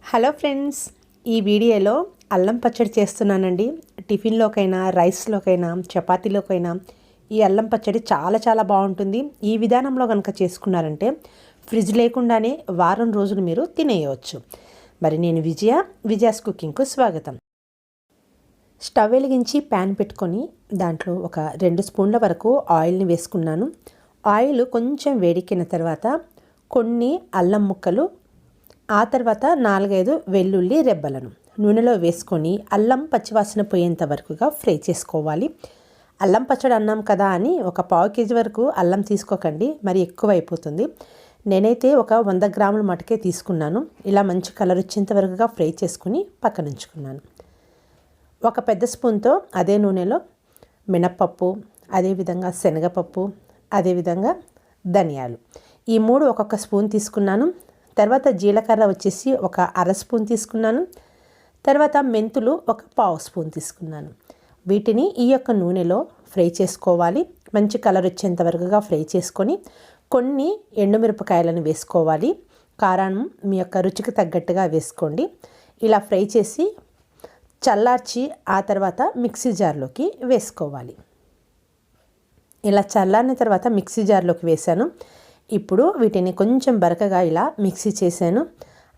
Hello friends, ఈ వీడియోలో అల్లం పచ్చడి చేస్తున్నానండి. టిఫిన్లోకైనా, రైస్లోకైనా, చపాతీలోకైనా ఈ అల్లం పచ్చడి చాలా బాగుంటుంది. ఈ విధానంలో కనుక చేసుకున్నారంటే ఫ్రిడ్జ్ లేకుండానే వారం రోజులు మీరు తినేయవచ్చు. మరి నేను విజయాస్ కుకింగ్కు స్వాగతం. స్టవ్ వెలిగించి ప్యాన్ పెట్టుకొని దాంట్లో ఒక 2 స్పూన్ల వరకు ఆయిల్ని వేసుకున్నాను. ఆయిల్ కొంచెం వేడెక్కిన తర్వాత కొన్ని అల్లం ముక్కలు, ఆ తర్వాత 4-5 వెల్లుల్లి రెబ్బలను నూనెలో వేసుకొని అల్లం పచ్చివాసన పోయేంత వరకుగా ఫ్రై చేసుకోవాలి. అల్లం పచ్చడి అన్నాం కదా అని ఒక 1/2 కేజీ వరకు అల్లం తీసుకోకండి, మరి ఎక్కువ అయిపోతుంది. నేనైతే ఒక 100 గ్రాముల మటుకే తీసుకున్నాను. ఇలా మంచి కలర్ వచ్చేంత వరకుగా ఫ్రై చేసుకుని పక్కన ఉంచుకున్నాను. ఒక పెద్ద స్పూన్తో అదే నూనెలో మినప్పప్పు, అదేవిధంగా శనగపప్పు, అదేవిధంగా ధనియాలు, ఈ 3 ఒక్కొక్క స్పూన్ తీసుకున్నాను. తర్వాత జీలకర్ర వచ్చేసి ఒక 1/2 స్పూన్ తీసుకున్నాను. తర్వాత మెంతులు ఒక 1/2 స్పూన్ తీసుకున్నాను. వీటిని ఈ యొక్క నూనెలో ఫ్రై చేసుకోవాలి. మంచి కలర్ వచ్చేంత వరకుగా ఫ్రై చేసుకొని కొన్ని ఎండుమిరపకాయలను వేసుకోవాలి. కారం మీ యొక్క రుచికి తగ్గట్టుగా వేసుకోండి. ఇలా ఫ్రై చేసి చల్లార్చి ఆ తర్వాత మిక్సీ జార్లోకి వేసుకోవాలి. ఇలా చల్లారిన తర్వాత మిక్సీ జార్లోకి వేసాను. ఇప్పుడు వీటిని కొంచెం బరకగా ఇలా మిక్సీ చేశాను.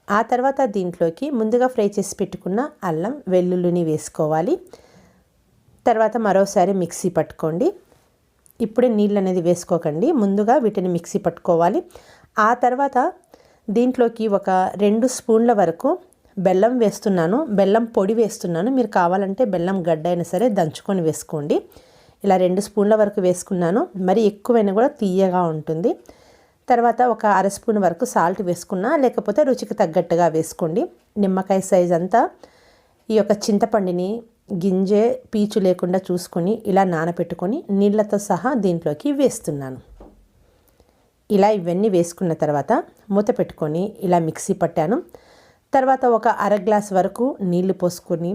ఆ తర్వాత దీంట్లోకి ముందుగా ఫ్రై చేసి పెట్టుకున్న అల్లం వెల్లుల్లిని వేసుకోవాలి. తర్వాత మరోసారి మిక్సీ పట్టుకోండి. ఇప్పుడే నీళ్ళు అనేది వేసుకోకండి, ముందుగా వీటిని మిక్సీ పట్టుకోవాలి. ఆ తర్వాత దీంట్లోకి ఒక 2 స్పూన్ల వరకు బెల్లం వేస్తున్నాను. బెల్లం పొడి వేస్తున్నాను. మీరు కావాలంటే బెల్లం గడ్డ అయినా సరే దంచుకొని వేసుకోండి. ఇలా 2 స్పూన్ల వరకు వేసుకున్నాను. మరి ఎక్కువైనా కూడా తీయగా ఉంటుంది. తర్వాత ఒక 1/2 స్పూన్ వరకు సాల్ట్ వేసుకున్నా, లేకపోతే రుచికి తగ్గట్టుగా వేసుకోండి. నిమ్మకాయ సైజ్ అంతా ఈ యొక్క చింతపండుని గింజే పీచు లేకుండా చూసుకొని ఇలా నానబెట్టుకొని నీళ్ళతో సహా దీంట్లోకి వేస్తున్నాను. ఇలా ఇవన్నీ వేసుకున్న తర్వాత మూత పెట్టుకొని ఇలా మిక్సీ పట్టాను. తర్వాత ఒక 1/2 గ్లాస్ వరకు నీళ్లు పోసుకొని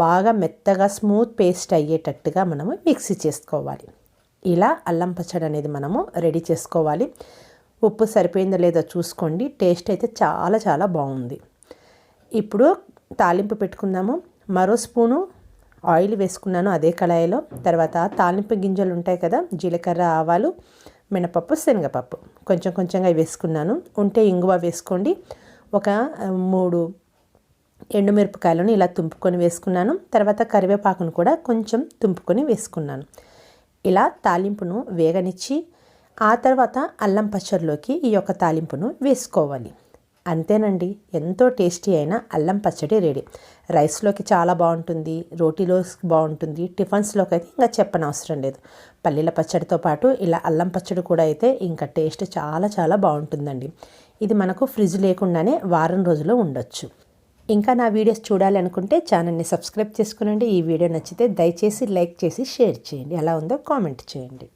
బాగా మెత్తగా స్మూత్ పేస్ట్ అయ్యేటట్టుగా మనము మిక్సీ చేసుకోవాలి. ఇలా అల్లం పచ్చడి అనేది మనము రెడీ చేసుకోవాలి. ఉప్పు సరిపోయిందో లేదో చూసుకోండి. టేస్ట్ అయితే చాలా బాగుంది. ఇప్పుడు తాలింపు పెట్టుకుందాము. మరో స్పూను ఆయిల్ వేసుకున్నాను అదే కళాయిలో. తర్వాత తాలింపు గింజలు ఉంటాయి కదా, జీలకర్ర, ఆవాలు, మినపప్పు, శనగపప్పు కొంచెంగా వేసుకున్నాను. ఉంటే ఇంగువ వేసుకోండి. ఒక 3 ఎండుమిరపకాయలను ఇలా తుంపుకొని వేసుకున్నాను. తర్వాత కరివేపాకును కూడా కొంచెం తుంపుకొని వేసుకున్నాను. ఇలా తాలింపును వేగనిచ్చి ఆ తర్వాత అల్లం పచ్చడిలోకి ఈ యొక్క తాలింపును వేసుకోవాలి. అంతేనండి, ఎంతో టేస్టీ అయిన అల్లం పచ్చడి రెడీ. రైస్లోకి చాలా బాగుంటుంది, రోటీలో బాగుంటుంది, టిఫిన్స్లోకి అయితే ఇంకా చెప్పనవసరం లేదు. పల్లీల పచ్చడితో పాటు ఇలా అల్లం పచ్చడి కూడా అయితే ఇంకా టేస్ట్ చాలా బాగుంటుందండి. ఇది మనకు ఫ్రిడ్జ్ లేకుండానే వారం రోజులు ఉండొచ్చు. ఇంకా నా వీడియోస్ చూడాలి అనుకుంటే ఛానల్ని సబ్స్క్రైబ్ చేసుకునండి. ఈ వీడియో నచ్చితే దయచేసి లైక్ చేసి షేర్ చేయండి. ఎలా ఉందో కామెంట్ చేయండి.